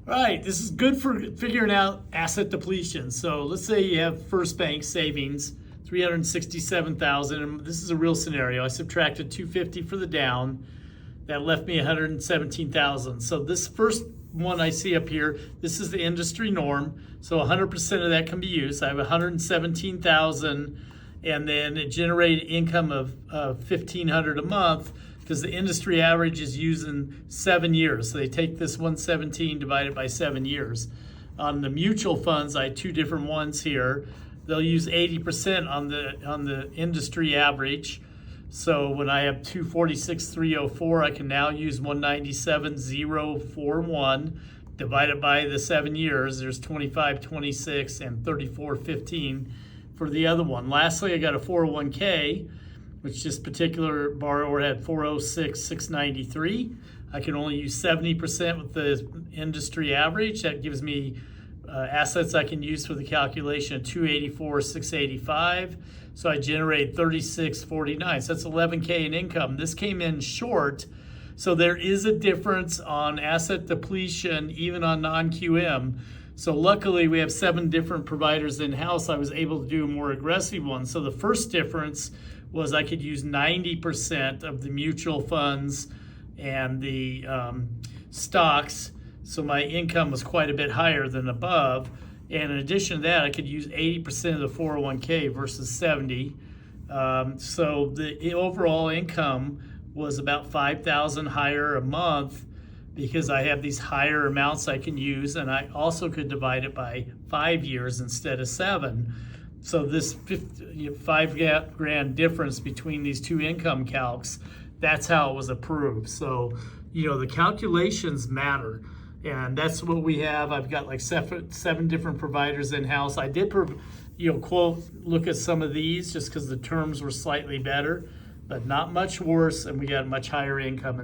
All right, this is good for figuring out asset depletion. So let's say you have First Bank savings, 367,000, and this is a real scenario. I subtracted 250 for the down. That left me 117,000. So this first one I see up here, this is the industry norm. So 100% of that can be used. I have 117,000, and then it generated income of 1,500 a month, because the industry average is using 7 years. So they take this 117 divided by 7 years. On the mutual funds, I had two different ones here. They'll use 80% on the industry average. So when I have 246,304, I can now use 197,041 divided by the 7 years. There's 2526 and 3415 for the other one. Lastly, I got a 401k, which this particular borrower had 406,693. I can only use 70% with the industry average. That gives me assets I can use for the calculation of 284,685. So I generated 3649. So that's 11K in income. This came in short. So there is a difference on asset depletion, even on non-QM. So luckily we have 7 different providers in-house. I was able to do a more aggressive one. So the first difference was I could use 90% of the mutual funds and the stocks. So my income was quite a bit higher than above. And in addition to that, I could use 80% of the 401k versus 70. So the overall income was about 5,000 higher a month, because I have these higher amounts I can use, and I also could divide it by 5 years instead of 7. So this $5,000 difference between these two income calcs, that's how it was approved. So, the calculations matter. And that's what we have. I've got like 7 different providers in-house. I did, look at some of these just because the terms were slightly better, but not much worse, and we got much higher income.